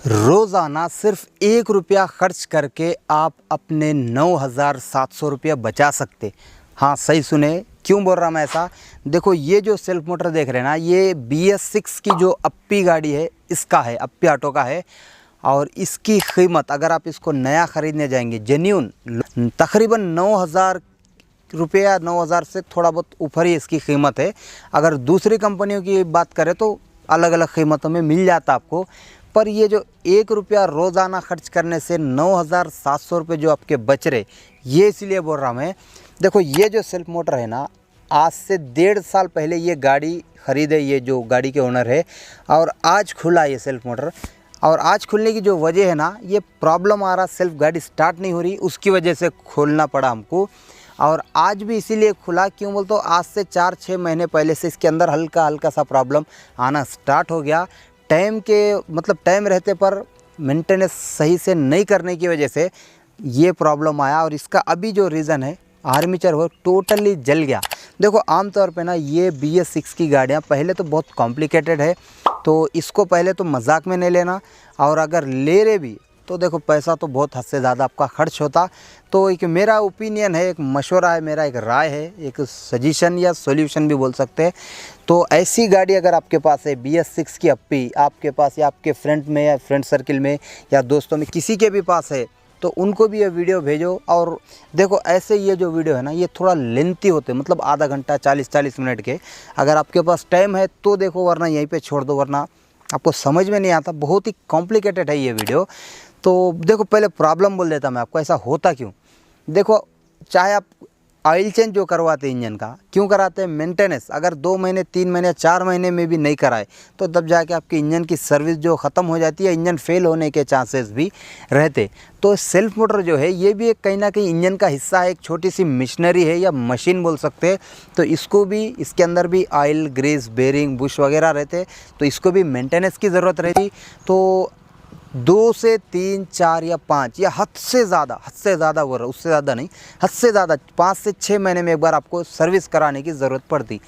रोज़ाना सिर्फ 1 रुपया खर्च करके आप अपने 9,700 रुपया बचा सकते। हाँ सही सुने, क्यों बोल रहा मैं ऐसा। देखो ये जो सेल्फ मोटर देख रहे हैं ना, ये BS6 की जो अप्पी गाड़ी है इसका है, अप्पी ऑटो का है। और इसकी कीमत अगर आप इसको नया ख़रीदने जाएंगे जेन्यून, तकरीबन 9,000 रुपया, 9,000 से थोड़ा बहुत ऊपर ही इसकी कीमत है। अगर दूसरी कंपनियों की बात करें तो अलग अलग कीमतों में मिल जाता आपको। पर ये जो 1 रुपया रोज़ाना खर्च करने से 9,700 रुपये जो आपके बच रहे, ये इसलिए बोल रहा मैं। देखो ये जो सेल्फ मोटर है ना, आज से 1.5 साल पहले ये गाड़ी ख़रीदे, ये जो गाड़ी के ओनर है, और आज खुला ये सेल्फ मोटर। और आज खुलने की जो वजह है ना, ये प्रॉब्लम आ रहा, सेल्फ गाड़ी स्टार्ट नहीं हो रही, उसकी वजह से खोलना पड़ा हमको। और आज भी इसीलिए खुला, क्यों बोल तो आज से 4-6 महीने पहले से इसके अंदर हल्का हल्का सा प्रॉब्लम आना स्टार्ट हो गया। टाइम के मतलब टाइम रहते पर मेंटेनेंस सही से नहीं करने की वजह से ये प्रॉब्लम आया। और इसका अभी जो रीज़न है, आर्मीचर वो टोटली जल गया। देखो आमतौर पे ना ये BS6 की गाड़ियाँ पहले तो बहुत कॉम्प्लिकेटेड है, तो इसको पहले तो मजाक में नहीं लेना। और अगर ले रहे भी तो देखो पैसा तो बहुत हद से ज़्यादा आपका खर्च होता। तो एक मेरा ओपिनियन है, एक मशवरा है, मेरा एक राय है, एक सजेशन या सॉल्यूशन भी बोल सकते हैं। तो ऐसी गाड़ी अगर आपके पास है BS6 की अप्पी आपके पास, या आपके फ्रेंड में या फ्रेंड सर्किल में या दोस्तों में किसी के भी पास है, तो उनको भी ये वीडियो भेजो। और देखो ऐसे ये जो वीडियो है ना, ये थोड़ा लेंथी होते हैं, मतलब आधा घंटा 40-40 मिनट के। अगर आपके पास टाइम है तो देखो, वरना यहीं पे छोड़ दो, वरना आपको समझ में नहीं आता। बहुत ही कॉम्प्लिकेटेड है ये वीडियो। तो देखो पहले प्रॉब्लम बोल देता मैं आपको, ऐसा होता क्यों। देखो चाहे आप ऑयल चेंज जो करवाते हैं इंजन का, क्यों कराते हैं, मेंटेनेंस अगर 2 महीने 3 महीने 4 महीने में भी नहीं कराए तो तब जाके आपके इंजन की सर्विस जो ख़त्म हो जाती है, इंजन फेल होने के चांसेस भी रहते। तो सेल्फ मोटर जो है ये भी एक कहीं ना कहीं इंजन का हिस्सा है, एक छोटी सी मशीनरी है या मशीन बोल सकते हैं। तो इसको भी, इसके अंदर भी ऑयल, ग्रीस, बेरिंग, बुश वगैरह रहते, तो इसको भी मेंटेनेंस की ज़रूरत रहती। तो 2 से 3, 4 या 5 या हद से ज़्यादा बोल रहा, उससे ज़्यादा नहीं, हद से ज़्यादा 5 से 6 महीने में एक बार आपको सर्विस कराने की ज़रूरत पड़ती।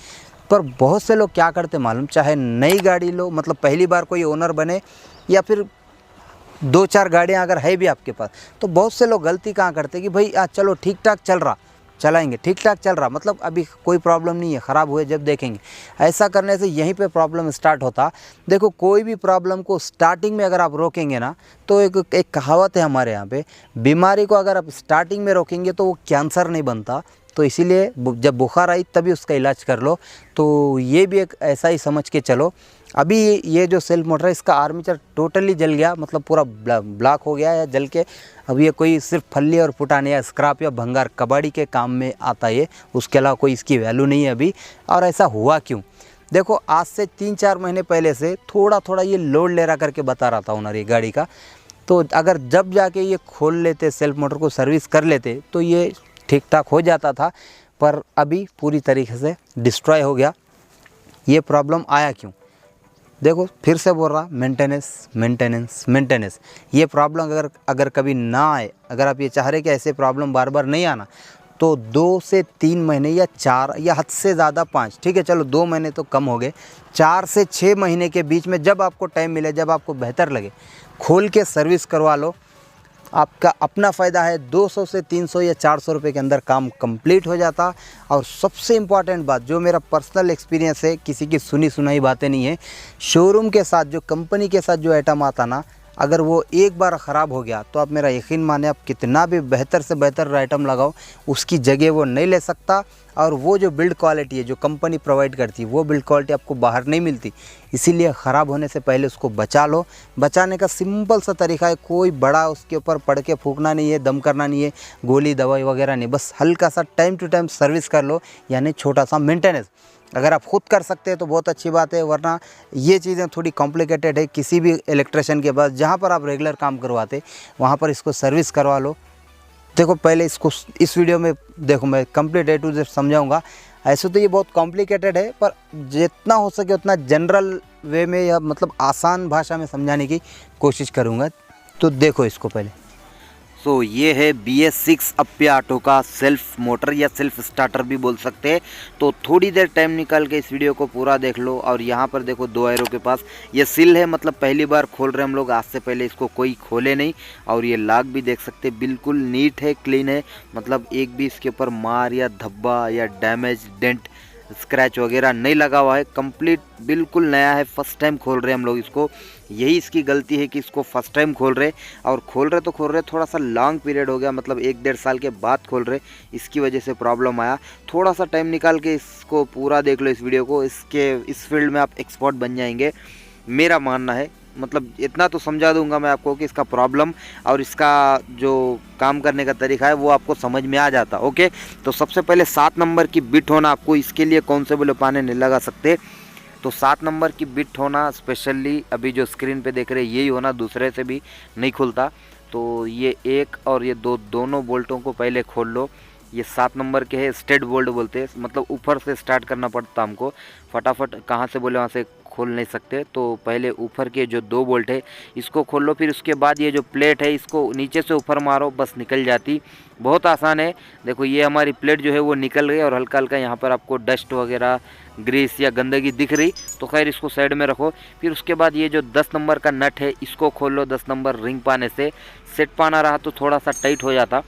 पर बहुत से लोग क्या करते मालूम, चाहे नई गाड़ी लो, मतलब पहली बार कोई ओनर बने, या फिर 2-4 गाड़ियाँ अगर है भी आपके पास, तो बहुत से लोग गलती कहाँ करते कि भाई आज चलो ठीक ठाक चल रहा, चलाएंगे, ठीक ठाक चल रहा, मतलब अभी कोई प्रॉब्लम नहीं है, ख़राब हुए जब देखेंगे। ऐसा करने से यहीं पे प्रॉब्लम स्टार्ट होता। देखो कोई भी प्रॉब्लम को स्टार्टिंग में अगर आप रोकेंगे ना, तो एक कहावत है हमारे यहाँ पे, बीमारी को अगर आप स्टार्टिंग में रोकेंगे तो वो कैंसर नहीं बनता। तो इसीलिए जब बुखार आई तभी उसका इलाज कर लो। तो ये भी एक ऐसा ही समझ के चलो। अभी ये जो सेल्फ मोटर है, इसका आर्मीचर टोटली जल गया, मतलब पूरा ब्लॉक हो गया या जल के। अब ये कोई सिर्फ फल्ली और फुटाने या स्क्रैप या भंगार कबाड़ी के काम में आता है, उसके अलावा कोई इसकी वैल्यू नहीं है अभी। और ऐसा हुआ क्यों, देखो आज से 3-4 महीने पहले से थोड़ा थोड़ा ये लोड ले रहा करके बता रहा था ओनर ये गाड़ी का। तो अगर जब जाके ये खोल लेते, सेल्फ मोटर को सर्विस कर लेते, तो ये ठीक ठाक हो जाता था। पर अभी पूरी तरीके से डिस्ट्रॉय हो गया। ये प्रॉब्लम आया क्यों, देखो फिर से बोल रहा, मेंटेनेंस। ये प्रॉब्लम अगर कभी ना आए, अगर आप ये चाह रहे कि ऐसे प्रॉब्लम बार बार नहीं आना, तो 2 से 3 महीने या 4 या हद से ज़्यादा 5, ठीक है चलो 2 महीने तो कम हो गए, 4 से 6 महीने के बीच में जब आपको टाइम मिले, जब आपको बेहतर लगे, खोल के सर्विस करवा लो। आपका अपना फ़ायदा है। 200 से 300 या 400 रुपये के अंदर काम कंप्लीट हो जाता। और सबसे इम्पॉर्टेंट बात, जो मेरा पर्सनल एक्सपीरियंस है, किसी की सुनी सुनाई बातें नहीं है, शोरूम के साथ जो कंपनी के साथ जो आइटम आता ना, अगर वो एक बार ख़राब हो गया तो आप मेरा यकीन माने, आप कितना भी बेहतर से बेहतर आइटम लगाओ, उसकी जगह वो नहीं ले सकता। और वो जो बिल्ड क्वालिटी है जो कंपनी प्रोवाइड करती है, वो बिल्ड क्वालिटी आपको बाहर नहीं मिलती। इसीलिए ख़राब होने से पहले उसको बचा लो। बचाने का सिंपल सा तरीका है, कोई बड़ा उसके ऊपर पड़ के फूंकना नहीं है, दम करना नहीं है, गोली दवाई वगैरह नहीं, बस हल्का सा टाइम टू टाइम सर्विस कर लो, यानी छोटा सा मेंटेनेंस। अगर आप खुद कर सकते हैं तो बहुत अच्छी बात है, वरना ये चीज़ें थोड़ी कॉम्प्लिकेटेड है। किसी भी इलेक्ट्रिशियन के पास जहाँ पर आप रेगुलर काम करवाते, वहाँ पर इसको सर्विस करवा लो। देखो पहले इसको, इस वीडियो में देखो मैं कंप्लीट A to Z समझाऊंगा। ऐसे तो ये बहुत कॉम्प्लिकेटेड है, पर जितना हो सके उतना जनरल वे में, या मतलब आसान भाषा में समझाने की कोशिश करूँगा। तो देखो इसको पहले, सो ये है BS6 अप्पे ऑटो का सेल्फ मोटर या सेल्फ स्टार्टर भी बोल सकते हैं। तो थोड़ी देर टाइम निकाल के इस वीडियो को पूरा देख लो। और यहाँ पर देखो 2 एरो के पास ये सील है, मतलब पहली बार खोल रहे हम लोग, आज से पहले इसको कोई खोले नहीं। और ये लॉक भी देख सकते बिल्कुल नीट है, क्लीन है, मतलब एक भी इसके ऊपर मार या धब्बा या डैमेज डेंट स्क्रैच वगैरह नहीं लगा हुआ है, कंप्लीट बिल्कुल नया है। फर्स्ट टाइम खोल रहे हैं हम लोग इसको, यही इसकी गलती है कि इसको फर्स्ट टाइम खोल रहे। और खोल रहे थोड़ा सा लॉन्ग पीरियड हो गया, मतलब 1-1.5 साल के बाद खोल रहे, इसकी वजह से प्रॉब्लम आया। थोड़ा सा टाइम निकाल के इसको पूरा देख लो इस वीडियो को, इस फील्ड में आप एक्सपर्ट बन जाएंगे, मेरा मानना है। मतलब इतना तो समझा दूंगा मैं आपको कि इसका प्रॉब्लम और इसका जो काम करने का तरीका है वो आपको समझ में आ जाता। ओके, तो सबसे पहले 7 नंबर की बिट होना आपको, इसके लिए कौन से बोले पाने नहीं लगा सकते। तो 7 नंबर की बिट होना स्पेशली अभी जो स्क्रीन पे देख रहे हैं यही होना, दूसरे से भी नहीं खुलता। तो ये 1 और ये 2 दोनों बोल्टों को पहले खोल लो। ये 7 नंबर के है, स्टेट बोल्ट बोलते हैं, मतलब ऊपर से स्टार्ट करना पड़ता हमको, फटाफट कहाँ से बोले वहाँ से खोल नहीं सकते। तो पहले ऊपर के जो 2 बोल्ट है इसको खोल लो, फिर उसके बाद ये जो प्लेट है इसको नीचे से ऊपर मारो, बस निकल जाती। बहुत आसान है। देखो ये हमारी प्लेट जो है वो निकल गई और हल्का हल्का यहाँ पर आपको डस्ट वगैरह ग्रीस या गंदगी दिख रही, तो खैर इसको साइड में रखो। फिर उसके बाद ये जो 10 नंबर का नट है इसको खोल लो। 10 नंबर रिंग पाने से, सेट पाना रहा तो थोड़ा सा टाइट हो जाता,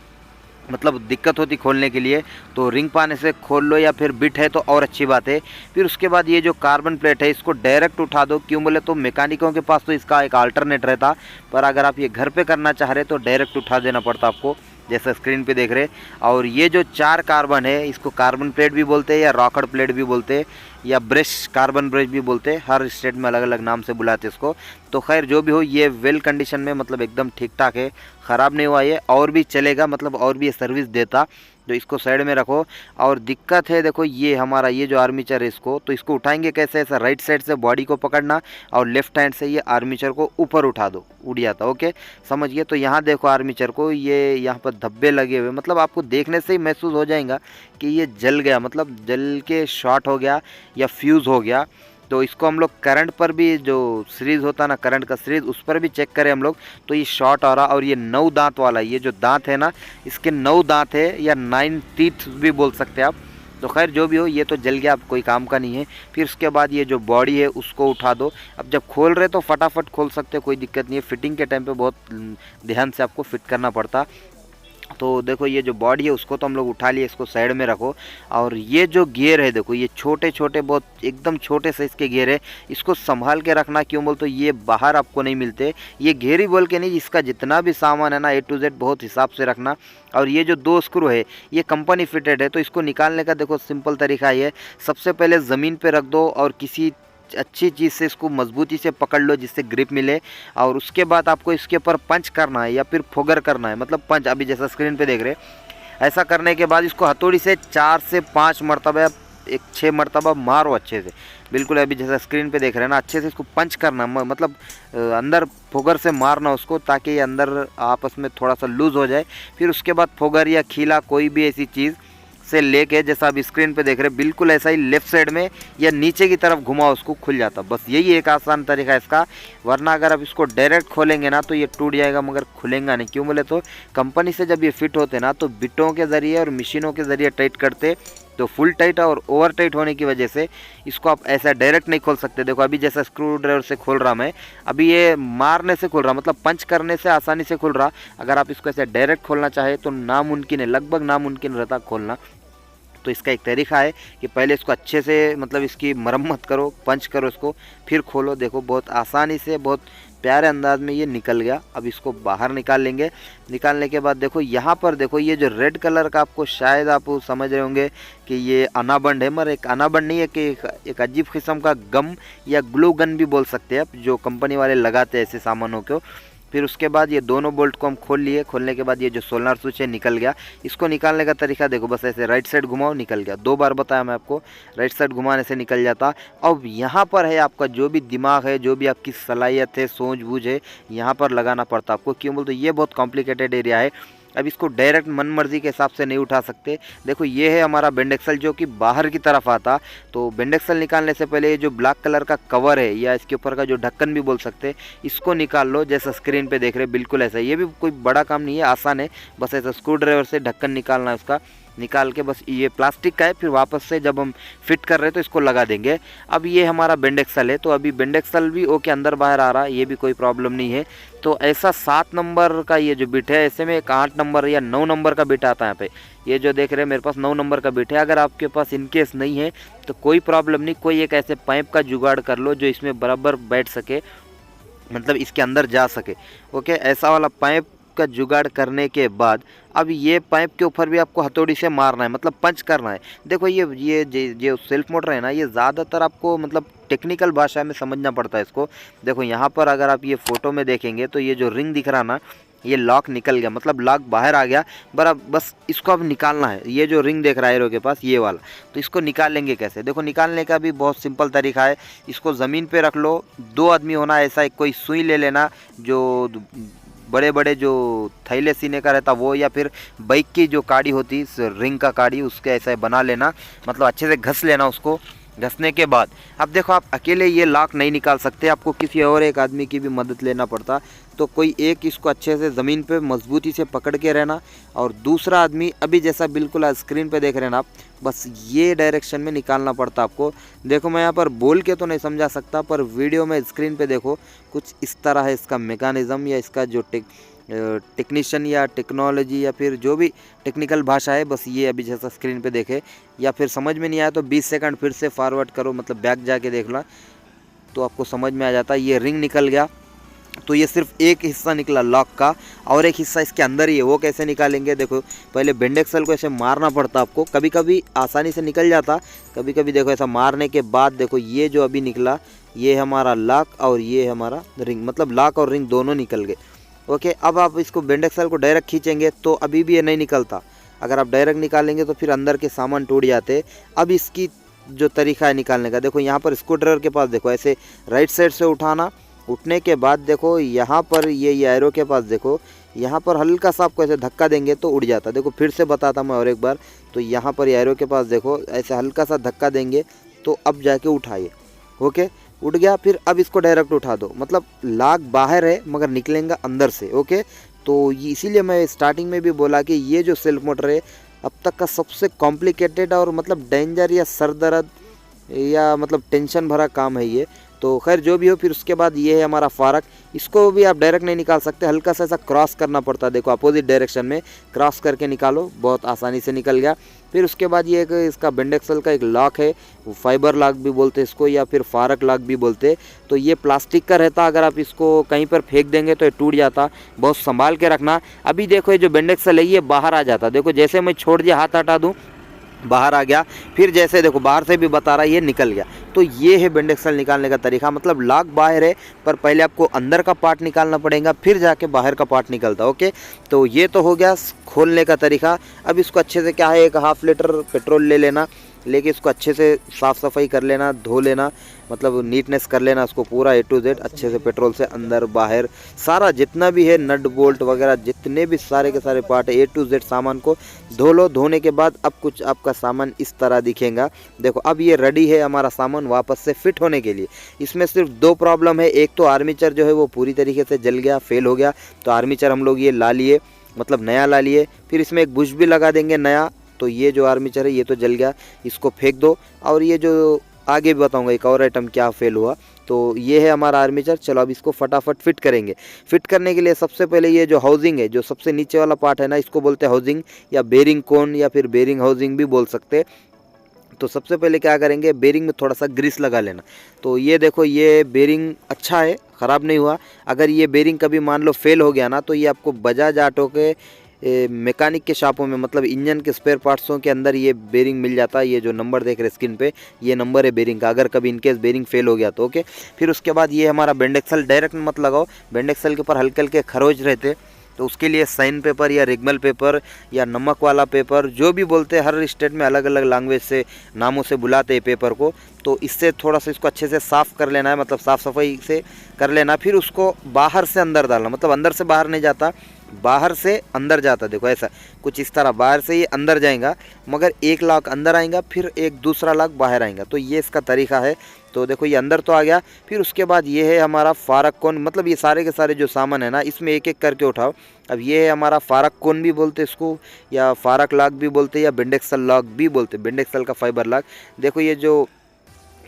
मतलब दिक्कत होती खोलने के लिए, तो रिंग पाने से खोल लो, या फिर बिट है तो और अच्छी बात है। फिर उसके बाद ये जो कार्बन प्लेट है इसको डायरेक्ट उठा दो। क्यों बोले तो मैकेनिकों के पास तो इसका एक अल्टरनेट रहता, पर अगर आप ये घर पे करना चाह रहे तो डायरेक्ट उठा देना पड़ता आपको, जैसा स्क्रीन पे देख रहे। और ये जो 4 कार्बन है इसको कार्बन प्लेट भी बोलते हैं या रॉकेट प्लेट भी बोलते हैं या ब्रश, कार्बन ब्रश भी बोलते हैं, हर स्टेट में अलग अलग नाम से बुलाते हैं इसको। तो खैर जो भी हो, ये वेल कंडीशन में, मतलब एकदम ठीक ठाक है, ख़राब नहीं हुआ ये, और भी चलेगा, मतलब और भी ये सर्विस देता। तो इसको साइड में रखो। और दिक्कत है देखो ये हमारा ये जो आर्मीचर है इसको, तो इसको उठाएंगे कैसे, ऐसा राइट साइड से बॉडी को पकड़ना और लेफ्ट हैंड से ये आर्मीचर को ऊपर उठा दो, उड़ जाता। ओके, समझ गए। तो यहाँ देखो आर्मीचर को, ये यहाँ पर धब्बे लगे हुए, मतलब आपको देखने से ही महसूस हो जाएगा कि ये जल गया, मतलब जल के शॉर्ट हो गया या फ्यूज़ हो गया। तो इसको हम लोग करंट पर भी, जो सीरीज़ होता है ना करंट का सीरीज़, उस पर भी चेक करें हम लोग, तो ये शॉर्ट आ रहा। और ये 9 दांत वाला, ये जो दांत है ना इसके 9 दांत है, या 9 टीथ भी बोल सकते हैं आप। तो खैर जो भी हो, ये तो जल गया, अब कोई काम का नहीं है। फिर उसके बाद ये जो बॉडी है उसको उठा दो। अब जब खोल रहे तो फटाफट खोल सकते हो, कोई दिक्कत नहीं है। फिटिंग के टाइम पे बहुत ध्यान से आपको फिट करना पड़ता। तो देखो ये जो बॉडी है उसको तो हम लोग उठा लिए, इसको साइड में रखो। और ये जो गियर है देखो, ये छोटे छोटे, बहुत एकदम छोटे साइज़ के गियर है, इसको संभाल के रखना। क्यों बोल तो ये बाहर आपको नहीं मिलते, ये गियर ही बोल के नहीं, इसका जितना भी सामान है ना A to Z बहुत हिसाब से रखना। और ये जो 2 स्क्रू है ये कंपनी फिटेड है, तो इसको निकालने का देखो सिंपल तरीका ये, सबसे पहले ज़मीन पर रख दो और किसी अच्छी चीज़ से इसको मजबूती से पकड़ लो जिससे ग्रिप मिले। और उसके बाद आपको इसके ऊपर पंच करना है या फिर फोगर करना है, मतलब पंच, अभी जैसा स्क्रीन पे देख रहे। ऐसा करने के बाद इसको हथौड़ी से 4 से 5 मरतबा, 6 मरतबा मारो अच्छे से, बिल्कुल अभी जैसा स्क्रीन पे देख रहे हैं ना, अच्छे से इसको पंच करना, मतलब अंदर फोगर से मारना उसको, ताकि ये अंदर आपस में थोड़ा सा लूज़ हो जाए। फिर उसके बाद फोगर या खीला, कोई भी ऐसी चीज़ से लेके, जैसा आप स्क्रीन पे देख रहे हैं, बिल्कुल ऐसा ही लेफ्ट साइड में या नीचे की तरफ घुमाओ, उसको खुल जाता। बस यही एक आसान तरीका है इसका। वरना अगर आप इसको डायरेक्ट खोलेंगे ना तो ये टूट जाएगा, मगर खुलेगा नहीं। क्यों बोले तो कंपनी से जब ये फिट होते ना तो बिटों के ज़रिए और मशीनों के ज़रिए टाइट करते, तो फुल टाइट और ओवर टाइट होने की वजह से इसको आप ऐसा डायरेक्ट नहीं खोल सकते। देखो अभी जैसा स्क्रू ड्राइवर से खोल रहा मैं, अभी ये मारने से खोल रहा, मतलब पंच करने से आसानी से खोल रहा। अगर आप इसको ऐसे डायरेक्ट खोलना चाहे तो नामुमकिन है, लगभग नामुमकिन रहता खोलना। तो इसका एक तरीका है कि पहले इसको अच्छे से, मतलब इसकी मरम्मत करो, पंच करो इसको, फिर खोलो। देखो बहुत आसानी से, बहुत प्यारे अंदाज में ये निकल गया। अब इसको बाहर निकाल लेंगे। निकालने के बाद देखो यहाँ पर देखो, ये जो रेड कलर का, आपको शायद आप समझ रहे होंगे कि ये अनाबंड है, मगर एक अनाबंड नहीं है, कि एक अजीब किस्म का गम या ग्लू गन भी बोल सकते हैं आप, जो कंपनी वाले लगाते हैं ऐसे सामानों को। फिर उसके बाद ये दोनों बोल्ट को हम खोल लिए। खोलने के बाद ये जो सोलर स्विच है निकल गया। इसको निकालने का तरीका देखो, बस ऐसे राइट साइड घुमाओ, निकल गया। 2 बार बताया मैं आपको, राइट साइड घुमाने से निकल जाता। अब यहाँ पर है आपका जो भी दिमाग है, जो भी आपकी सलाहियत है, सूझबूझ है, यहाँ पर लगाना पड़ता आपको। क्यों बोलते ये बहुत कॉम्प्लिकेटेड एरिया है। अब इसको डायरेक्ट मन मर्जी के हिसाब से नहीं उठा सकते। देखो ये है हमारा बेंड एक्सल जो कि बाहर की तरफ आता। तो बेंड एक्सल निकालने से पहले ये जो ब्लैक कलर का कवर है या इसके ऊपर का जो ढक्कन भी बोल सकते हैं, इसको निकाल लो। जैसा स्क्रीन पे देख रहे हैं बिल्कुल ऐसा। ये भी कोई बड़ा काम नहीं है, आसान है। बस ऐसा स्क्रू ड्राइवर से ढक्कन निकालना है उसका, निकाल के बस ये प्लास्टिक का है, फिर वापस से जब हम फिट कर रहे हैं तो इसको लगा देंगे। अब ये हमारा बेंड एक्सल है, तो अभी बेंड एक्सल भी ओके अंदर बाहर आ रहा है, ये भी कोई प्रॉब्लम नहीं है। तो ऐसा 7 नंबर का ये जो बिट है, ऐसे में एक 8 नंबर या 9 नंबर का बिट आता है यहाँ पे। ये जो देख रहे हैं मेरे पास 9 नंबर का बिट है। अगर आपके पास इनकेस नहीं है तो कोई प्रॉब्लम नहीं, कोई एक ऐसे पाइप का जुगाड़ कर लो जो इसमें बराबर बैठ सके, मतलब इसके अंदर जा सके। ओके, ऐसा वाला पाइप का जुगाड़ करने के बाद अब ये पाइप के ऊपर भी आपको हथौड़ी से मारना है, मतलब पंच करना है। देखो ये सेल्फ मोटर है ना, ये ज़्यादातर आपको मतलब टेक्निकल भाषा में समझना पड़ता है इसको। देखो यहाँ पर अगर आप ये फ़ोटो में देखेंगे तो ये जो रिंग दिख रहा ना, ये लॉक निकल गया, मतलब लॉक बाहर आ गया। बस इसको अब निकालना है। ये जो रिंग देख रहा है एरो के पास, ये वाला, तो इसको निकालेंगे कैसे? देखो निकालने का भी बहुत सिंपल तरीका है। इसको ज़मीन पे रख लो, 2 आदमी होना ऐसा, एक कोई सुई ले लेना, जो बड़े बड़े जो थैले सीने का रहता वो, या फिर बाइक की जो काड़ी होती रिंग का काड़ी, उसके ऐसा बना लेना, मतलब अच्छे से घस लेना उसको। घसने के बाद अब देखो आप अकेले ये लॉक नहीं निकाल सकते, आपको किसी और एक आदमी की भी मदद लेना पड़ता। तो कोई एक इसको अच्छे से ज़मीन पे मजबूती से पकड़ के रहना, और दूसरा आदमी अभी जैसा बिल्कुल स्क्रीन पे देख रहे हैं ना आप, बस ये डायरेक्शन में निकालना पड़ता आपको। देखो मैं यहाँ पर बोल के तो नहीं समझा सकता, पर वीडियो में स्क्रीन पे देखो कुछ इस तरह है इसका मैकेनिज़्म, या इसका जो टेक्नीशियन या टेक्नोलॉजी या फिर जो भी टेक्निकल भाषा है, बस ये अभी जैसा स्क्रीन पे देखे। या फिर समझ में नहीं आया तो 20 सेकंड फिर से फॉरवर्ड करो, मतलब बैक जाके देख लो तो आपको समझ में आ जाता है। ये रिंग निकल गया, तो ये सिर्फ एक हिस्सा निकला लॉक का, और एक हिस्सा इसके अंदर ही है। वो कैसे निकालेंगे? देखो पहले बेंड एक्सल को ऐसे मारना पड़ता आपको, कभी कभी आसानी से निकल जाता, कभी कभी देखो ऐसा मारने के बाद देखो ये जो अभी निकला, ये हमारा लॉक और ये हमारा रिंग, मतलब लॉक और रिंग दोनों निकल गए। ओके, अब आप इसको बेंड एक्सल को डायरेक्ट खींचेंगे तो अभी भी ये नहीं निकलता। अगर आप डायरेक्ट निकालेंगे तो फिर अंदर के सामान टूट जाते। अब इसकी जो तरीका है निकालने का, देखो यहाँ पर स्क्रू ड्राइवर के पास देखो ऐसे राइट साइड से उठाना, उठने के बाद देखो यहाँ पर ये एरो के पास देखो, यहाँ पर हल्का सा आपको ऐसे धक्का देंगे तो उड़ जाता। देखो फिर से बताता मैं और एक बार, तो यहाँ पर एरो के पास देखो ऐसे हल्का सा धक्का देंगे तो अब जाके उठाइए। ओके, उठ गया। फिर अब इसको डायरेक्ट उठा दो, मतलब लॉक बाहर है मगर निकलेगा अंदर से। ओके, तो इसीलिए मैं स्टार्टिंग में भी बोला कि ये जो सेल्फ मोटर है अब तक का सबसे कॉम्प्लिकेटेड और मतलब डेंजर या सर दर्द या मतलब टेंशन भरा काम है ये। तो खैर जो भी हो, फिर उसके बाद ये है हमारा फारक। इसको भी आप डायरेक्ट नहीं निकाल सकते, हल्का सा ऐसा क्रॉस करना पड़ता है। देखो अपोजिट डायरेक्शन में क्रॉस करके निकालो, बहुत आसानी से निकल गया। फिर उसके बाद ये एक इसका बेंड एक्सल का एक लॉक है, फाइबर लॉक भी बोलते हैं इसको, या फिर फारक लॉक भी बोलते हैं। तो ये प्लास्टिक का रहता, अगर आप इसको कहीं पर फेंक देंगे तो ये टूट जाता, बहुत संभाल के रखना। अभी देखो ये जो बेंड एक्सल है ये बाहर आ जाता, देखो जैसे मैं छोड़ दिया हाथ हटा दूँ बाहर आ गया, फिर जैसे देखो बाहर से भी बता रहा है ये निकल गया। तो ये है बेंड एक्सल निकालने का तरीका, मतलब लॉक बाहर है पर पहले आपको अंदर का पार्ट निकालना पड़ेगा, फिर जाके बाहर का पार्ट निकलता। ओके, तो ये तो हो गया खोलने का तरीका। अब इसको अच्छे से क्या है, 1/2 लीटर पेट्रोल ले लेना, लेके इसको अच्छे से साफ़ सफाई कर लेना, धो लेना, मतलब नीटनेस कर लेना उसको पूरा A to Z अच्छे से पेट्रोल से अंदर बाहर सारा जितना भी है नट बोल्ट वगैरह जितने भी सारे के सारे पार्ट है A to Z सामान को धो लो। धोने के बाद अब कुछ आपका सामान इस तरह दिखेगा। देखो अब ये रेडी है हमारा सामान वापस से फिट होने के लिए। इसमें सिर्फ 2 प्रॉब्लम है, एक तो आर्मीचर जो है वो पूरी तरीके से जल गया, फेल हो गया। तो आर्मीचर हम लोग ये ला लिए, मतलब नया ला लिए। फिर इसमें एक बुश भी लगा देंगे नया। तो ये जो आर्मीचर है ये तो जल गया, इसको फेंक दो। और ये जो आगे भी बताऊंगा एक और आइटम क्या फेल हुआ। तो ये है हमारा आर्मीचर। चलो अब इसको फटाफट फिट करेंगे। फिट करने के लिए सबसे पहले ये जो हाउसिंग है, जो सबसे नीचे वाला पार्ट है ना, इसको बोलते हैं हाउसिंग या बेरिंग कोन या फिर बेरिंग हाउसिंग भी बोल सकते हैं। तो सबसे पहले क्या करेंगे, बेरिंग में थोड़ा सा ग्रीस लगा लेना। तो ये देखो ये बेरिंग अच्छा है, ख़राब नहीं हुआ। अगर ये बेरिंग कभी मान लो फेल हो गया ना, तो ये आपको बजाज ऑटो के मैकेनिक के शॉपों में, मतलब इंजन के स्पेयर पार्ट्सों के अंदर ये बेरिंग मिल जाता है। ये जो नंबर देख रहे स्क्रीन पे, ये नंबर है बेरिंग का, अगर कभी इनकेस बेरिंग फेल हो गया तो। ओके, फिर उसके बाद ये हमारा बेंड एक्सल डायरेक्ट मत लगाओ, बेंड एक्सल के ऊपर हल्के हल्के खरोच रहते, तो उसके लिए साइन पेपर या रिगमल पेपर या नमक वाला पेपर जो भी बोलते हैं, हर स्टेट में अलग अलग लैंग्वेज से नामों से बुलाते हैं पेपर को। तो इससे थोड़ा सा इसको अच्छे से साफ़ कर लेना है, मतलब साफ़ सफाई से कर लेना। फिर उसको बाहर से अंदर डालना, मतलब अंदर से बाहर नहीं जाता, बाहर से अंदर जाता, देखो ऐसा कुछ इस तरह बाहर से ये अंदर जाएगा, मगर एक लॉक अंदर आएगा, फिर एक दूसरा लॉक बाहर आएगा। तो ये इसका तरीका है। तो देखो ये अंदर तो आ गया। फिर उसके बाद ये है हमारा फारक कोन, मतलब ये सारे के सारे जो सामान है ना, इसमें एक एक करके उठाओ। अब ये है हमारा फारक कोन भी बोलते इसको, या फारक लॉक भी बोलते, या बेंडेक्सल लॉक भी बोलते, बेंडेक्सल का फाइबर लॉक। देखो ये जो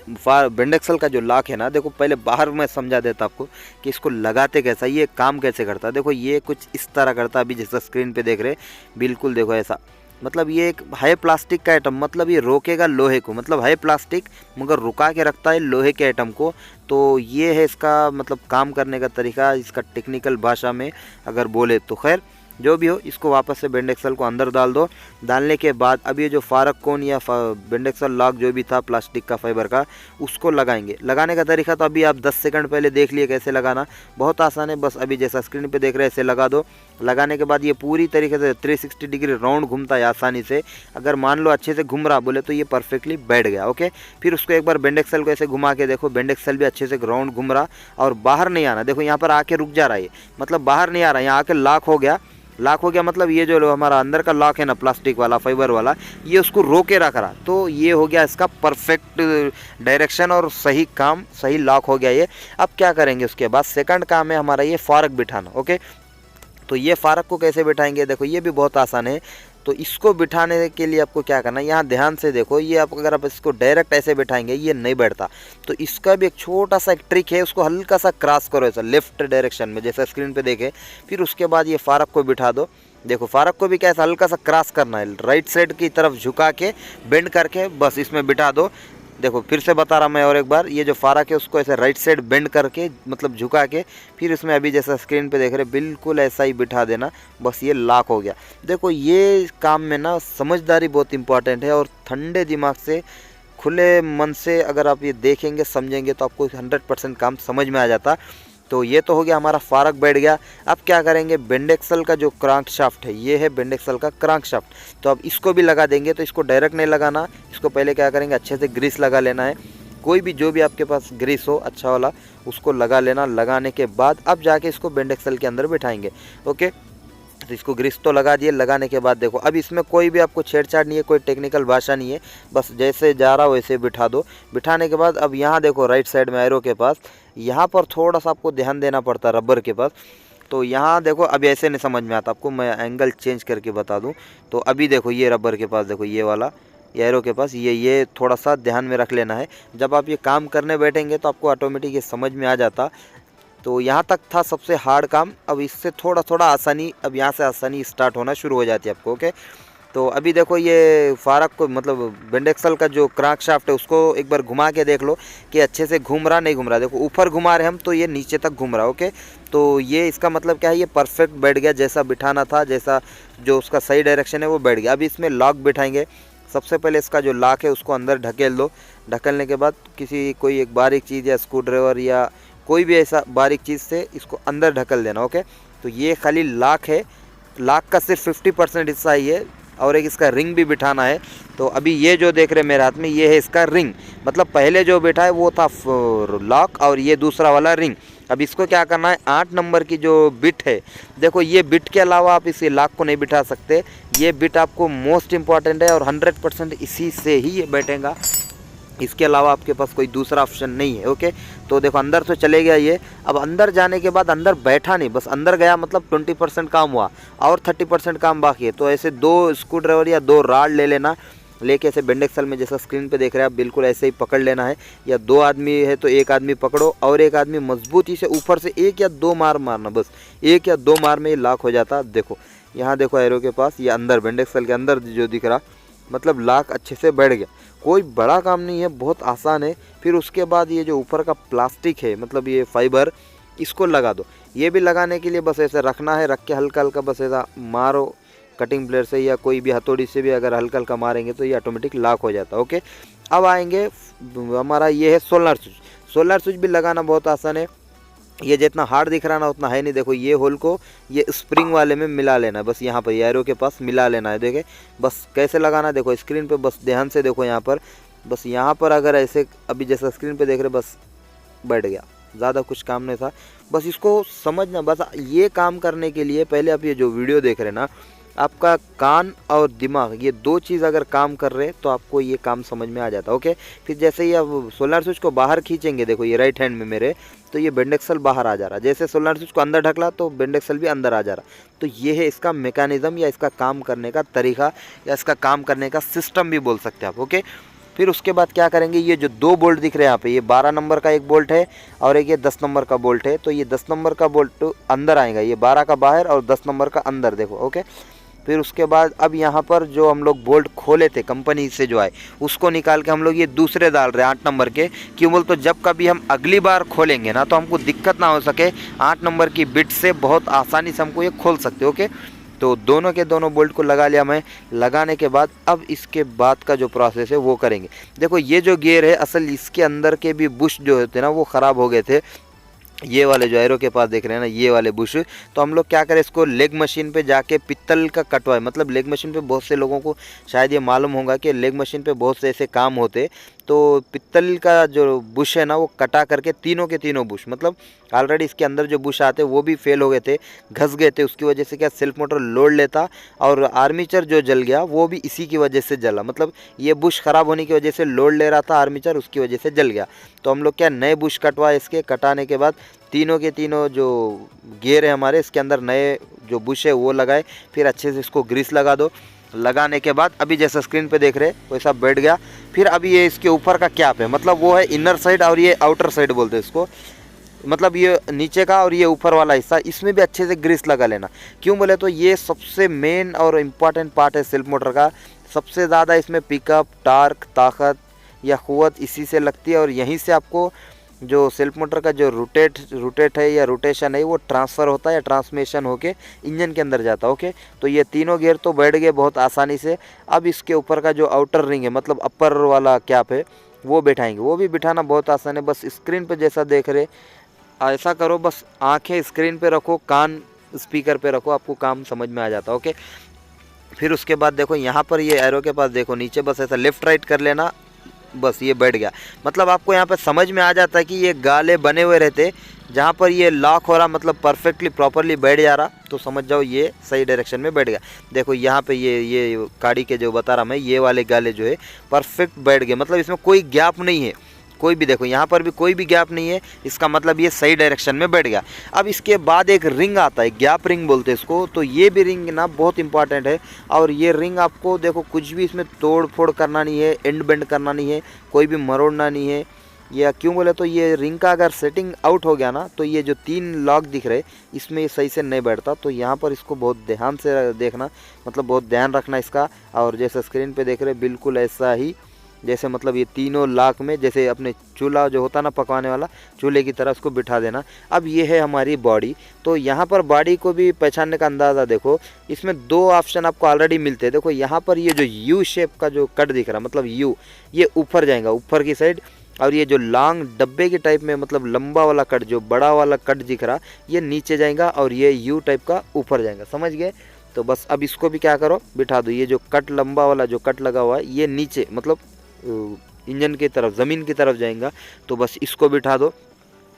बेंडेक्सल का जो लॉक है ना, देखो पहले बाहर मैं समझा देता आपको कि इसको लगाते कैसा, ये काम कैसे करता है। देखो ये कुछ इस तरह करता है, अभी जैसा स्क्रीन पे देख रहे, बिल्कुल देखो ऐसा। मतलब ये एक हाई प्लास्टिक का आइटम, मतलब ये रोकेगा लोहे को, मतलब हाई प्लास्टिक मगर रुका के रखता है लोहे के आइटम को। तो ये है इसका मतलब काम करने का तरीका, इसका टेक्निकल भाषा में अगर बोले तो। खैर जो भी हो, इसको वापस से बेंडेक्सल को अंदर डाल दो। डालने के बाद अब ये जो फारक कोन या बेंडेक्सल लॉक जो भी था प्लास्टिक का फाइबर का, उसको लगाएंगे। लगाने का तरीका तो अभी आप 10 सेकंड पहले देख लिए कैसे लगाना, बहुत आसान है। बस अभी जैसा स्क्रीन पे देख रहे हैं ऐसे लगा दो। लगाने के बाद ये पूरी तरीके से 360 डिग्री राउंड घूमता है आसानी से। अगर मान लो अच्छे से घूम रहा बोले तो ये परफेक्टली बैठ गया। ओके, फिर उसको एक बार बेंडेक्सल को ऐसे घुमा के देखो, बेंडेक्सल भी अच्छे से राउंड घूम रहा और बाहर नहीं आना। देखो यहाँ पर आके रुक जा रहा है, मतलब बाहर नहीं आ रहा, यहाँ आके लॉक हो गया। लॉक हो गया मतलब ये जो हमारा अंदर का लॉक है ना प्लास्टिक वाला फाइबर वाला, ये उसको रोके रख रहा। तो ये हो गया इसका परफेक्ट डायरेक्शन और सही काम, सही लॉक हो गया ये। अब क्या करेंगे उसके बाद, सेकंड काम है हमारा ये फारक बिठाना। ओके, तो ये फारक को कैसे बिठाएंगे, देखो ये भी बहुत आसान है। तो इसको बिठाने के लिए आपको क्या करना है, यहाँ ध्यान से देखो, ये आप अगर आप इसको डायरेक्ट ऐसे बिठाएंगे ये नहीं बैठता। तो इसका भी एक छोटा सा एक ट्रिक है, उसको हल्का सा क्रॉस करो ऐसा लेफ्ट डायरेक्शन में, जैसा स्क्रीन पे देखे। फिर उसके बाद ये फारक को बिठा दो। देखो फारक को भी कैसा हल्का सा क्रॉस करना है, राइट साइड की तरफ झुका के बेंड करके बस इसमें बिठा दो। देखो फिर से बता रहा मैं और एक बार, ये जो फारक है उसको ऐसे राइट साइड बेंड करके मतलब झुका के फिर इसमें अभी जैसा स्क्रीन पे देख रहे बिल्कुल ऐसा ही बिठा देना, बस ये लॉक हो गया। देखो ये काम में ना समझदारी बहुत इंपॉर्टेंट है, और ठंडे दिमाग से खुले मन से अगर आप ये देखेंगे समझेंगे तो आपको 100% काम समझ में आ जाता। तो ये तो हो गया हमारा फारक बैठ गया। अब क्या करेंगे, बेंडेक्सल का जो क्रैंक शाफ्ट है, ये है बेंडेक्सल का क्रैंक शाफ्ट। तो अब इसको भी लगा देंगे। तो इसको डायरेक्ट नहीं लगाना, इसको पहले क्या करेंगे अच्छे से ग्रीस लगा लेना है। कोई भी जो भी आपके पास ग्रीस हो अच्छा वाला उसको लगा लेना। लगाने के बाद अब जाके इसको बेंडेक्सल के अंदर बिठाएंगे। ओके, तो इसको ग्रीस तो लगा दिए। लगाने के बाद देखो अब इसमें कोई भी आपको छेड़छाड़ नहीं है, कोई टेक्निकल भाषा नहीं है, बस जैसे जा रहा हो वैसे बिठा दो। बिठाने के बाद अब यहाँ देखो राइट साइड में एरो के पास, यहाँ पर थोड़ा सा आपको ध्यान देना पड़ता है रबर के पास। तो यहाँ देखो अभी ऐसे नहीं समझ में आता आपको, मैं एंगल चेंज करके बता दूँ। तो अभी देखो ये रबर के पास, देखो ये वाला एरो के पास, ये थोड़ा सा ध्यान में रख लेना है। जब आप ये काम करने बैठेंगे तो आपको ऑटोमेटिक ये समझ में आ जाता। तो यहाँ तक था सबसे हार्ड काम। अब इससे थोड़ा थोड़ा आसानी, अब यहाँ से आसानी स्टार्ट होना शुरू हो जाती है आपको। ओके, तो अभी देखो ये फारक को मतलब बेंडेक्सल का जो क्रैंक शाफ्ट है उसको एक बार घुमा के देख लो कि अच्छे से घूम रहा नहीं घूम रहा। देखो ऊपर घुमा रहे हम तो ये नीचे तक घूम रहा। ओके, तो ये इसका मतलब क्या है, ये परफेक्ट बैठ गया, जैसा बिठाना था, जैसा जो उसका सही डायरेक्शन है वो बैठ गया। अभी इसमें लॉक बिठाएंगे। सबसे पहले इसका जो लॉक है उसको अंदर ढकेल दो। ढकेलने के बाद कोई एक बारीक चीज़ या स्क्रू ड्राइवर या कोई भी ऐसा बारीक चीज़ से इसको अंदर ढकल देना। ओके, तो ये खाली लॉक है, लॉक का सिर्फ 50% हिस्सा ही है, और एक इसका रिंग भी बिठाना है। तो अभी ये जो देख रहे हैं मेरे हाथ में, ये है इसका रिंग, मतलब पहले जो बिठा है वो था लॉक और ये दूसरा वाला रिंग। अब इसको क्या करना है, 8 नंबर की जो बिट है, देखो ये बिट के अलावा आप इस लॉक को नहीं बिठा सकते। ये बिट आपको मोस्ट इम्पॉर्टेंट है और 100% इसी से ही ये बैठेगा, इसके अलावा आपके पास कोई दूसरा ऑप्शन नहीं है। ओके, तो देखो अंदर तो चले गया ये। अब अंदर जाने के बाद अंदर बैठा नहीं, बस अंदर गया मतलब 20% काम हुआ और 30% काम बाकी है। तो ऐसे 2 स्क्रू ड्राइवर या 2 राड ले लेना, लेके ऐसे बेंडेक्सल में जैसा स्क्रीन पे देख रहे हैं आप बिल्कुल ऐसे ही पकड़ लेना है। या 2 आदमी है तो 1 आदमी पकड़ो और 1 आदमी मजबूती से ऊपर से 1 या 2 मार मारना, बस 1 या 2 मार में ये लॉक हो जाता। देखो यहाँ देखो एरो के पास, ये अंदर बेंडेक्सल के अंदर जो दिख रहा, मतलब लॉक अच्छे से बैठ गया। कोई बड़ा काम नहीं है, बहुत आसान है। फिर उसके बाद ये जो ऊपर का प्लास्टिक है, मतलब ये फाइबर, इसको लगा दो। ये भी लगाने के लिए बस ऐसे रखना है, रख के हल्का हल्का बस ऐसा मारो कटिंग प्लेट से या कोई भी हथौड़ी से भी अगर हल्का हल्का मारेंगे तो ये ऑटोमेटिक लॉक हो जाता है। ओके, अब आएंगे हमारा ये है सोलर स्विच। सोलर स्विच भी लगाना बहुत आसान है। ये जितना हार्ड दिख रहा ना उतना है नहीं। देखो ये होल को ये स्प्रिंग वाले में मिला लेना है, बस यहाँ पर एरो के पास मिला लेना है। देखे बस कैसे लगाना, देखो स्क्रीन पे बस ध्यान से देखो यहाँ पर, बस यहाँ पर अगर ऐसे अभी जैसा स्क्रीन पे देख रहे बस बैठ गया। ज़्यादा कुछ काम नहीं था। बस इसको समझना, बस ये काम करने के लिए पहले आप ये जो वीडियो देख रहे हैं ना, आपका कान और दिमाग ये दो चीज़ अगर काम कर रहे तो आपको ये काम समझ में आ जाता। ओके, फिर जैसे ही आप सोलर स्विच को बाहर खींचेंगे, देखो ये राइट हैंड में मेरे, तो ये बेंड एक्सल बाहर आ जा रहा। जैसे सोलर स्विच को अंदर ढकला तो बेंड एक्सल भी अंदर आ जा रहा। तो ये है इसका मैकेनिज्म या इसका काम करने का तरीका या इसका काम करने का सिस्टम भी बोल सकते हैं आप। ओके, फिर उसके बाद क्या करेंगे, ये जो दो बोल्ट दिख रहे हैं यहाँ पे, ये 12 नंबर का एक बोल्ट है और एक ये 10 नंबर का बोल्ट है। तो ये 10 नंबर का बोल्ट अंदर आएगा, ये 12 का बाहर और 10 नंबर का अंदर, देखो। ओके, फिर उसके बाद अब यहाँ पर जो हम लोग बोल्ट खोले थे कंपनी से जो आए, उसको निकाल के हम लोग ये दूसरे डाल रहे हैं 8 नंबर के। क्यों बोल तो जब कभी हम अगली बार खोलेंगे ना तो हमको दिक्कत ना हो सके, 8 नंबर की बिट से बहुत आसानी से हमको ये खोल सकते। ओके, तो दोनों के दोनों बोल्ट को लगा लिया मैं। लगाने के बाद अब इसके बाद का जो प्रोसेस है वो करेंगे। देखो ये जो गियर है, असल इसके अंदर के भी बुश जो होते ना वो ख़राब हो गए थे, ये वाले जो एरो के पास देख रहे हैं ना, ये वाले बुश। तो हम लोग क्या करें, इसको लेग मशीन पे जाके पित्तल का कटवाए। मतलब लेग मशीन पे बहुत से लोगों को शायद ये मालूम होगा कि लेग मशीन पे बहुत से ऐसे काम होते। तो पित्तल का जो बुश है ना वो कटा करके तीनों के तीनों बुश, मतलब ऑलरेडी इसके अंदर जो बुश आते वो भी फेल हो गए थे, घस गए थे। उसकी वजह से क्या सेल्फ मोटर लोड लेता और आर्मीचर जो जल गया वो भी इसी की वजह से जला। मतलब ये बुश ख़राब होने की वजह से लोड ले रहा था आर्मीचर, उसकी वजह से जल गया। तो हम लोग क्या नए बुश कटवाए। इसके कटाने के बाद तीनों के तीनों जो गियर है हमारे, इसके अंदर नए जो बुश है वो लगाए। फिर अच्छे से इसको ग्रीस लगा दो। लगाने के बाद अभी जैसा स्क्रीन पे देख रहे वैसा बैठ गया। फिर अभी ये इसके ऊपर का कैप है, मतलब वो है इनर साइड और ये आउटर साइड बोलते हैं इसको। मतलब ये नीचे का और ये ऊपर वाला हिस्सा, इसमें भी अच्छे से ग्रीस लगा लेना। क्यों बोले तो ये सबसे मेन और इम्पॉर्टेंट पार्ट है सेल्फ मोटर का। सबसे ज़्यादा इसमें पिकअप, टार्क, ताकत या क़ुव्वत इसी से लगती है और यहीं से आपको जो सेल्फ मोटर का जो रोटेट है या रोटेशन है वो ट्रांसफ़र होता है या ट्रांसमिशन होके इंजन के अंदर जाता है। ओके, तो ये तीनों गियर तो बैठ गए बहुत आसानी से। अब इसके ऊपर का जो आउटर रिंग है, मतलब अपर वाला कैप है, वो बिठाएंगे। वो भी बिठाना बहुत आसान है। बस स्क्रीन पे जैसा देख रहे ऐसा करो, बस आंखें स्क्रीन पे रखो, कान स्पीकर पे रखो, आपको काम समझ में आ जाता। ओके, फिर उसके बाद देखो यहाँ पर ये एरो के पास देखो नीचे, बस ऐसा लेफ़्ट राइट कर लेना, बस ये बैठ गया। मतलब आपको यहाँ पर समझ में आ जाता है कि ये गाले बने हुए रहते, जहाँ पर ये लॉक हो रहा, मतलब परफेक्टली प्रॉपरली बैठ जा रहा, तो समझ जाओ ये सही डायरेक्शन में बैठ गया। देखो यहाँ पे ये गाड़ी के जो बता रहा मैं, ये वाले गाले जो है परफेक्ट बैठ गए, मतलब इसमें कोई गैप नहीं है, कोई भी देखो यहाँ पर भी कोई भी गैप नहीं है। इसका मतलब ये सही डायरेक्शन में बैठ गया। अब इसके बाद एक रिंग आता है, गैप रिंग बोलते हैं इसको। तो ये भी रिंग ना बहुत इंपॉर्टेंट है और ये रिंग आपको देखो कुछ भी इसमें तोड़ फोड़ करना नहीं है, एंड बेंड करना नहीं है, कोई भी मरोड़ना नहीं है। या क्यों बोले तो ये रिंग का अगर सेटिंग आउट हो गया ना तो ये जो 3 लॉक दिख रहे इसमें ये सही से नहीं बैठता। तो यहाँ पर इसको बहुत ध्यान से देखना, मतलब बहुत ध्यान रखना इसका। और जैसे स्क्रीन पे देख रहे बिल्कुल ऐसा ही, जैसे मतलब ये तीनों लाख में जैसे अपने चूल्हा जो होता ना पकाने वाला, चूल्हे की तरह उसको बिठा देना। अब ये है हमारी बॉडी। तो यहाँ पर बॉडी को भी पहचानने का अंदाज़ा देखो, इसमें 2 ऑप्शन आपको ऑलरेडी मिलते हैं। देखो यहाँ पर ये जो यू शेप का जो कट दिख रहा, मतलब यू, ये ऊपर जाएगा ऊपर की साइड। और ये जो लॉन्ग डब्बे के टाइप में, मतलब लंबा वाला कट, जो बड़ा वाला कट दिख रहा, ये नीचे जाएगा और ये यू टाइप का ऊपर जाएगा। समझ गए? तो बस अब इसको भी क्या करो, बिठा दो। ये जो कट लंबा वाला जो कट लगा हुआ है ये नीचे, मतलब इंजन की तरफ, ज़मीन की तरफ जाएगा। तो बस इसको बिठा दो,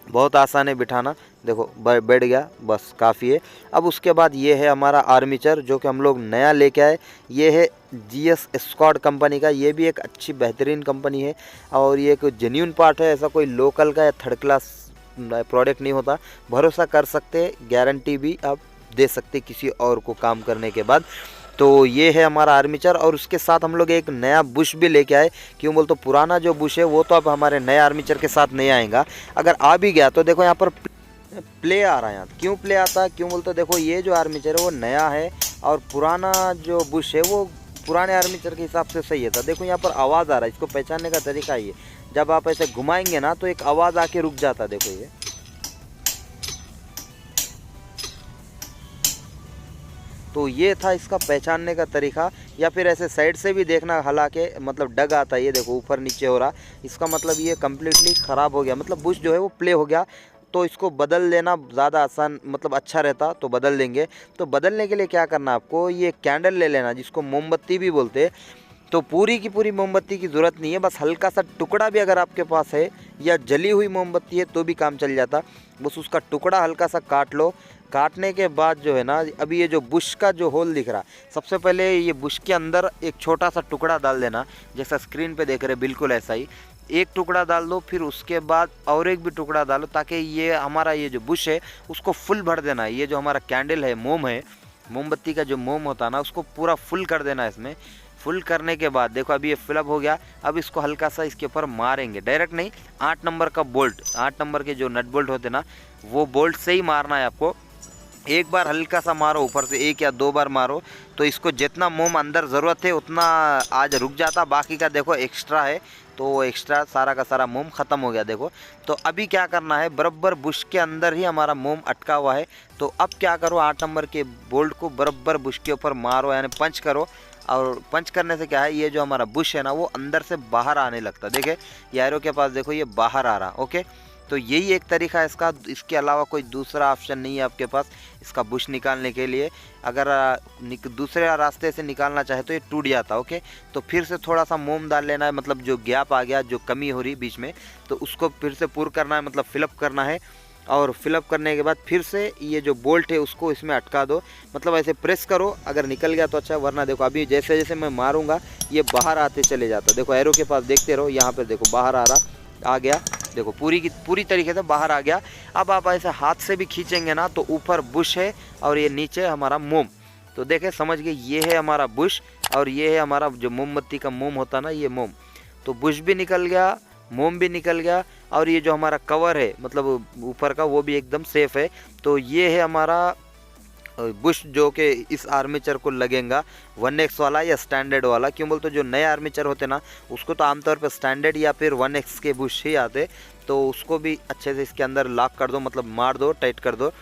बहुत आसान है बिठाना। देखो बैठ गया, बस काफ़ी है। अब उसके बाद ये है हमारा आर्मीचर, जो कि हम लोग नया लेके आए। ये है GS स्कॉट कंपनी का। ये भी एक अच्छी बेहतरीन कंपनी है और ये एक जेन्यून पार्ट है, ऐसा कोई लोकल का या थर्ड क्लास प्रोडक्ट नहीं होता। भरोसा कर सकते, गारंटी भी आप दे सकते किसी और को काम करने के बाद। तो ये है हमारा आर्मीचर और उसके साथ हम लोग एक नया बुश भी लेके आए। क्यों बोल तो पुराना जो बुश है वो तो अब हमारे नए आर्मीचर के साथ नहीं आएगा। अगर आ भी गया तो देखो यहाँ पर प्ले आ रहा है। यहाँ क्यों प्ले आता है, क्यों बोल तो देखो ये जो आर्मीचर है वो नया है और पुराना जो बुश है वो पुराने आर्मीचर के हिसाब से सही है। तो देखो यहाँ पर आवाज़ आ रहा है, इसको पहचानने का तरीका ये, जब आप ऐसे घुमाएंगे ना तो एक आवाज़ आके रुक जाता है। देखो ये, तो ये था इसका पहचानने का तरीका। या फिर ऐसे साइड से भी देखना, हालांकि मतलब डग आता है, ये देखो ऊपर नीचे हो रहा, इसका मतलब ये कम्प्लीटली ख़राब हो गया, मतलब बुश जो है वो प्ले हो गया। तो इसको बदल लेना ज़्यादा आसान, मतलब अच्छा रहता, तो बदल देंगे। तो बदलने के लिए क्या करना आपको, ये कैंडल ले लेना, जिसको मोमबत्ती भी बोलते हैं। तो पूरी की पूरी मोमबत्ती की ज़रूरत नहीं है, बस हल्का सा टुकड़ा भी अगर आपके पास है या जली हुई मोमबत्ती है तो भी काम चल जाता। बस उसका टुकड़ा हल्का सा काट लो। काटने के बाद जो है ना, अभी ये जो बुश का जो होल दिख रहा है, सबसे पहले ये बुश के अंदर एक छोटा सा टुकड़ा डाल देना, जैसा स्क्रीन पे देख रहे बिल्कुल ऐसा ही एक टुकड़ा डाल दो। फिर उसके बाद और एक भी टुकड़ा डालो, ताकि ये हमारा ये जो बुश है उसको फुल भर देना है। ये जो हमारा कैंडल है, मोम है, मोमबत्ती का जो मोम होता है ना, उसको पूरा फुल कर देना है इसमें। फुल करने के बाद देखो अभी ये फिलअप हो गया। अब इसको हल्का सा इसके ऊपर मारेंगे, डायरेक्ट नहीं, 8 नंबर का बोल्ट, 8 नंबर के जो नट बोल्ट होते ना, वो बोल्ट से ही मारना है आपको। एक बार हल्का सा मारो ऊपर से, 1 या 2 बार मारो, तो इसको जितना मोम अंदर ज़रूरत है उतना आज रुक जाता। बाकी का देखो एक्स्ट्रा है, तो एक्स्ट्रा सारा का सारा मोम ख़त्म हो गया देखो। तो अभी क्या करना है, बराबर बुश के अंदर ही हमारा मोम अटका हुआ है। तो अब क्या करो, 8 नंबर के बोल्ट को बराबर बुश के ऊपर मारो, यानी पंच करो। और पंच करने से क्या है, ये जो हमारा बुश है ना, वो अंदर से बाहर आने लगता है। देखिए ये एरो के पास देखो, ये बाहर आ रहा। ओके, तो यही एक तरीका है इसका, इसके अलावा कोई दूसरा ऑप्शन नहीं है आपके पास इसका बुश निकालने के लिए। अगर दूसरे रास्ते से निकालना चाहे तो ये टूट जाता। ओके, तो फिर से थोड़ा सा मोम डाल लेना है, मतलब जो गैप आ गया, जो कमी हो रही बीच में, तो उसको फिर से पूरा करना है, मतलब फिलअप करना है। और फिलअप करने के बाद फिर से ये जो बोल्ट है उसको इसमें अटका दो, मतलब ऐसे प्रेस करो। अगर निकल गया तो अच्छा, वरना देखो अभी जैसे जैसे मैं मारूंगा ये बाहर आते चले जाता। देखो एरो के पास देखते रहो, यहाँ पर देखो बाहर आ रहा, आ गया, देखो पूरी की पूरी तरीके से बाहर आ गया। अब आप ऐसे हाथ से भी खींचेंगे ना, तो ऊपर बुश है और ये नीचे हमारा मोम। तो देखे, समझ गए, ये है हमारा बुश और ये है हमारा जो मोमबत्ती का मोम होता ना, ये मोम। तो बुश भी निकल गया, मोम भी निकल गया, और ये जो हमारा कवर है मतलब ऊपर का, वो भी एकदम सेफ है। तो ये है हमारा बुश, जो कि इस आर्मेचर को लगेगा 1x वाला या स्टैंडर्ड वाला। क्यों बोलते, जो नए आर्मेचर होते ना, उसको तो आमतौर पर स्टैंडर्ड या फिर 1x के बुश ही आते। तो उसको भी अच्छे से इसके अंदर लॉक कर दो, मतलब मार दो, टाइट कर दो।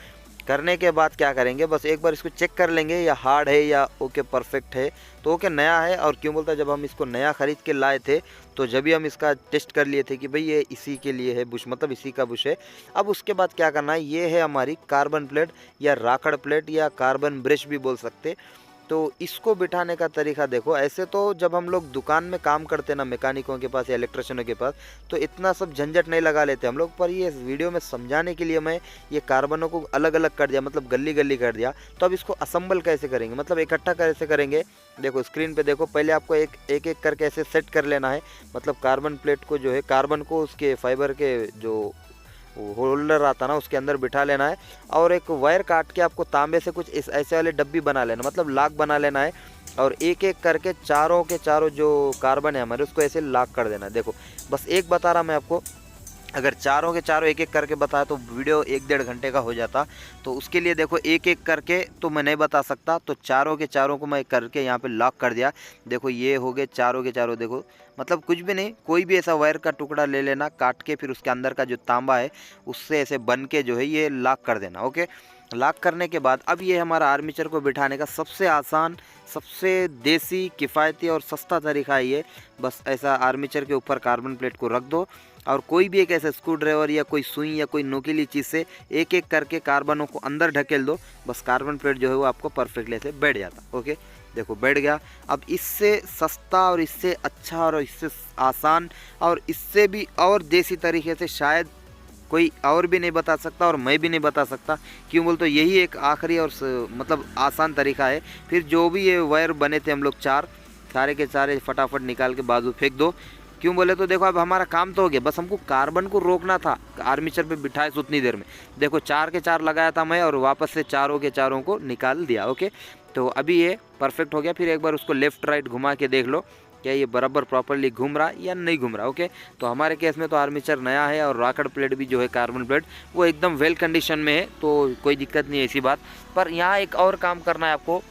करने के बाद क्या करेंगे, बस एक बार इसको चेक कर लेंगे या हार्ड है या ओके परफेक्ट है। तो ओके नया है। और क्यों बोलता है, जब हम इसको नया ख़रीद के लाए थे तो जब भी हम इसका टेस्ट कर लिए थे कि भाई ये इसी के लिए है बुश, मतलब इसी का बुश है। अब उसके बाद क्या करना है, ये है हमारी कार्बन प्लेट या राखड़ प्लेट या कार्बन ब्रश भी बोल सकते। तो इसको बिठाने का तरीका देखो, ऐसे तो जब हम लोग दुकान में काम करते ना, मैकेनिकों के पास या इलेक्ट्रिशियनों के पास, तो इतना सब झंझट नहीं लगा लेते हम लोग। पर ये वीडियो में समझाने के लिए मैं ये कार्बनों को अलग अलग कर दिया, मतलब गली गली कर दिया। तो अब इसको असम्बल कैसे करेंगे, मतलब इकट्ठा कैसे करेंगे, देखो स्क्रीन पे देखो। पहले आपको एक एक करके ऐसे सेट कर लेना है, मतलब कार्बन प्लेट को जो है, कार्बन को उसके फाइबर के जो होल्डर आता ना उसके अंदर बिठा लेना है। और एक वायर काट के आपको तांबे से कुछ इस ऐसे वाले डब्बी बना लेना, मतलब लॉक बना लेना है। और एक एक करके चारों के चारों जो कार्बन है हमारे, उसको ऐसे लॉक कर देना है। देखो बस एक बता रहा मैं आपको, अगर चारों के चारों एक एक करके बताया तो वीडियो 1-1.5 घंटे का हो जाता। तो उसके लिए देखो एक एक करके तो मैं नहीं बता सकता, तो चारों के चारों को मैं करके यहाँ पे लॉक कर दिया। देखो ये हो गए चारों के चारों। देखो मतलब कुछ भी नहीं, कोई भी ऐसा वायर का टुकड़ा ले लेना काट के, फिर उसके अंदर का जो तांबा है उससे ऐसे बन के जो है ये लॉक कर देना। ओके, लॉक करने के बाद अब ये हमारा आर्मेचर को बिठाने का सबसे आसान, सबसे देसी, किफ़ायती और सस्ता तरीका है ये। बस ऐसा आर्मेचर के ऊपर कार्बन प्लेट को रख दो और कोई भी एक ऐसे स्क्रू ड्राइवर या कोई सुई या कोई नोकीली चीज़ से एक एक करके कार्बनों को अंदर ढकेल दो। बस कार्बन प्लेट जो है वो आपको परफेक्टली ऐसे बैठ जाता। ओके, देखो बैठ गया। अब इससे सस्ता और इससे अच्छा और इससे आसान और इससे भी और देसी तरीके से शायद कोई और भी नहीं बता सकता और मैं भी नहीं बता सकता। क्यों बोल तो यही एक आखिरी और मतलब आसान तरीका है। फिर जो भी ये वायर बने थे हम लोग चार, सारे के सारे फटाफट निकाल के बाजू फेंक दो। क्यों बोले तो देखो अब हमारा काम तो हो गया, बस हमको कार्बन को रोकना था आर्मेचर पे बिठाए से उतनी देर में। देखो 4 के 4 लगाया था मैं और वापस से चारों के चारों को निकाल दिया। ओके, तो अभी ये परफेक्ट हो गया। फिर एक बार उसको लेफ़्ट राइट घुमा के देख लो क्या ये बराबर प्रॉपरली घूम रहा या नहीं घूम रहा। ओके, तो हमारे केस में तो आर्मेचर नया है और राकड़ प्लेट भी जो है कार्बन प्लेट वो एकदम वेल कंडीशन में है, तो कोई दिक्कत नहीं है ऐसी बात। पर यहाँ एक और काम करना है आपको।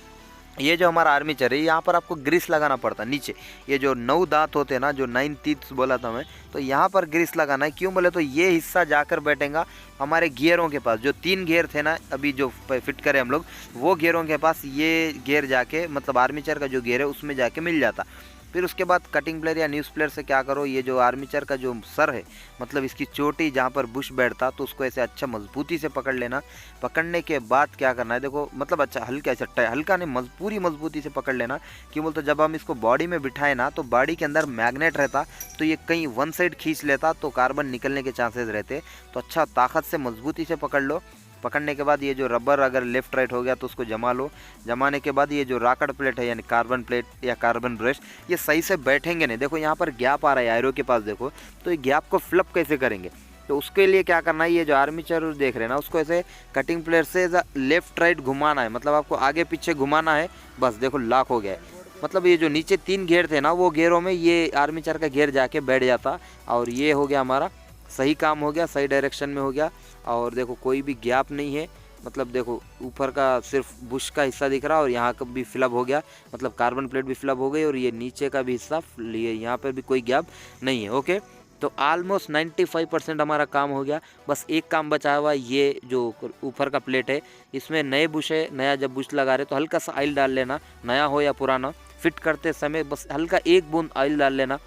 ये जो हमारा आर्मेचर है यहाँ पर आपको ग्रीस लगाना पड़ता है नीचे। ये जो 9 दांत होते हैं ना, जो 9 टीथ बोला था मैं, तो यहाँ पर ग्रीस लगाना है। क्यों बोले तो ये हिस्सा जाकर बैठेगा हमारे गियरों के पास। जो 3 गियर थे ना अभी जो फिट करें हम लोग, वो गियरों के पास ये गियर जाके, मतलब आर्मेचर का जो गियर है उसमें जाके मिल जाता। फिर उसके बाद कटिंग प्लेयर या न्यूज़ प्लेयर से क्या करो, ये जो आर्मीचर का जो सर है, मतलब इसकी चोटी जहाँ पर बुश बैठता, तो उसको ऐसे अच्छा मजबूती से पकड़ लेना। पकड़ने के बाद क्या करना है, देखो मतलब अच्छा हल्का ऐसा हल्का नहीं, पूरी मजबूती से पकड़ लेना। क्यों बोलते जब हम इसको बॉडी में बिठाए ना, तो बॉडी के अंदर मैग्नेट रहता, तो ये कहीं वन साइड खींच लेता, तो कार्बन निकलने के चांसेस रहते। तो अच्छा ताकत से मजबूती से पकड़ लो। पकड़ने के बाद ये जो रबर अगर लेफ्ट राइट हो गया तो उसको जमा लो। जमाने के बाद ये जो राकड़ प्लेट है यानी कार्बन प्लेट या कार्बन ब्रश, ये सही से बैठेंगे नहीं। देखो यहाँ पर गैप आ रहा है आयरो के पास, देखो तो ये गैप को फ्लप कैसे करेंगे। तो उसके लिए क्या करना है, ये जो आर्मीचर देख रहे हैं ना, उसको ऐसे कटिंग प्लेट से लेफ्ट राइट घुमाना है, मतलब आपको आगे पीछे घुमाना है। बस देखो लॉक हो गया है। मतलब ये जो नीचे 3 घेर थे ना, वो घेरों में ये आर्मीचर का घेर जाके बैठ जाता, और ये हो गया हमारा सही काम हो गया, सही डायरेक्शन में हो गया। और देखो कोई भी गैप नहीं है, मतलब देखो ऊपर का सिर्फ बुश का हिस्सा दिख रहा है, और यहाँ का भी फिलअप हो गया, मतलब कार्बन प्लेट भी फिलअप हो गई, और ये नीचे का भी हिस्सा, यहाँ पर भी कोई गैप नहीं है। ओके, तो ऑलमोस्ट 95% हमारा काम हो गया। बस एक काम बचा हुआ, ये जो ऊपर का प्लेट है, इसमें नए बुश है, नया जब बुश लगा रहे तो हल्का सा ऑयल डाल लेना, नया हो या पुराना, फिट करते समय बस हल्का 1 बूंद ऑयल डाल लेना।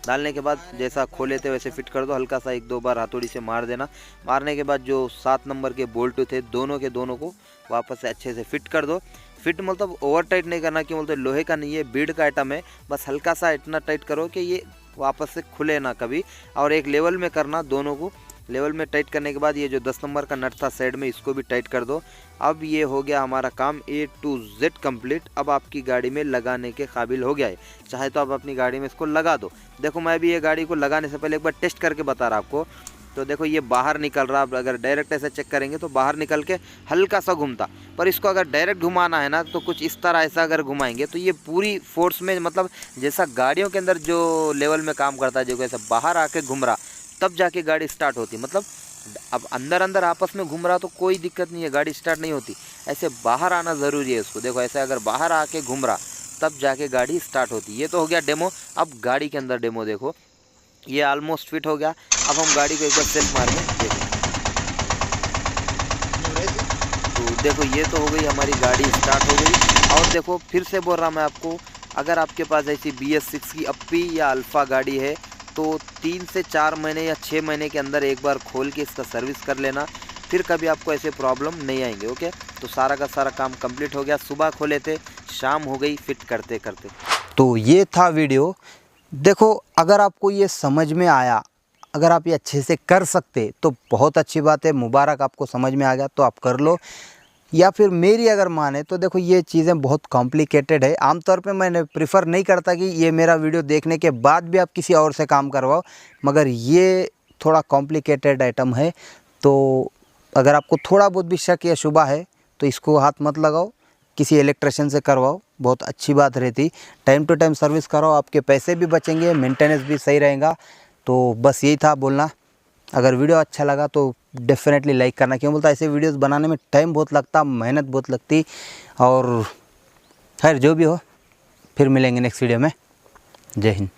डालने के बाद जैसा खोले थे वैसे फिट कर दो, हल्का सा 1-2 बार हथौड़ी से मार देना। मारने के बाद जो 7 नंबर के बोल्ट थे, दोनों के दोनों को वापस से अच्छे से फिट कर दो। फिट मतलब ओवर टाइट नहीं करना, क्यों बोलते लोहे का नहीं है, बीड का आइटम है, बस हल्का सा इतना टाइट करो कि ये वापस से खुले ना कभी, और एक लेवल में करना, दोनों को लेवल में टाइट करने के बाद ये जो 10 नंबर का नट था साइड में, इसको भी टाइट कर दो। अब ये हो गया हमारा काम A to Z कंप्लीट। अब आपकी गाड़ी में लगाने के काबिल हो गया है, चाहे तो आप अपनी गाड़ी में इसको लगा दो। देखो मैं भी ये गाड़ी को लगाने से पहले एक बार टेस्ट करके बता रहा आपको। तो देखो ये बाहर निकल रहा, अगर डायरेक्ट ऐसे चेक करेंगे तो बाहर निकल के हल्का सा घूमता, पर इसको अगर डायरेक्ट घुमाना है ना, तो कुछ इस तरह ऐसा अगर घुमाएंगे तो ये पूरी फोर्स में, मतलब जैसा गाड़ियों के अंदर जो लेवल में काम करता है, जो ऐसा बाहर आके घूम रहा, तब जाके गाड़ी स्टार्ट होती। मतलब अब अंदर अंदर आपस में घूम रहा तो कोई दिक्कत नहीं है, गाड़ी स्टार्ट नहीं होती। ऐसे बाहर आना ज़रूरी है उसको। देखो ऐसे अगर बाहर आके घूम रहा तब जाके गाड़ी स्टार्ट होती। ये तो हो गया डेमो। अब गाड़ी के अंदर डेमो देखो, ये ऑलमोस्ट फिट हो गया। अब हम गाड़ी को एक बार सेल्फ मारेंगे, देखो तो देखो ये तो हो गई हमारी गाड़ी स्टार्ट हो गई। और देखो फिर से बोल रहा मैं आपको, अगर आपके पास ऐसी BS6 की अप्पी या अल्फ़ा गाड़ी है तो 3 से 4 महीने या 6 महीने के अंदर एक बार खोल के इसका सर्विस कर लेना, फिर कभी आपको ऐसे प्रॉब्लम नहीं आएंगे। ओके, तो सारा का सारा काम कंप्लीट हो गया। सुबह खोले थे, शाम हो गई फिट करते करते। तो ये था वीडियो। देखो अगर आपको ये समझ में आया, अगर आप ये अच्छे से कर सकते तो बहुत अच्छी बात है, मुबारक, आपको समझ में आ गया तो आप कर लो। या फिर मेरी अगर माने तो देखो ये चीज़ें बहुत कॉम्प्लिकेटेड है। आमतौर पे मैंने प्रिफ़र नहीं करता कि ये मेरा वीडियो देखने के बाद भी आप किसी और से काम करवाओ, मगर ये थोड़ा कॉम्प्लिकेटेड आइटम है। तो अगर आपको थोड़ा बहुत भी शक या शुबा है तो इसको हाथ मत लगाओ, किसी इलेक्ट्रिशियन से करवाओ, बहुत अच्छी बात रहती। टाइम टू टाइम सर्विस कराओ, आपके पैसे भी बचेंगे, मेंटेनेंस भी सही रहेगा। तो बस यही था बोलना। अगर वीडियो अच्छा लगा तो डेफिनेटली लाइक करना। क्यों बोलता ऐसे वीडियोस बनाने में टाइम बहुत लगता, मेहनत बहुत लगती। और खैर जो भी हो, फिर मिलेंगे नेक्स्ट वीडियो में। जय हिंद।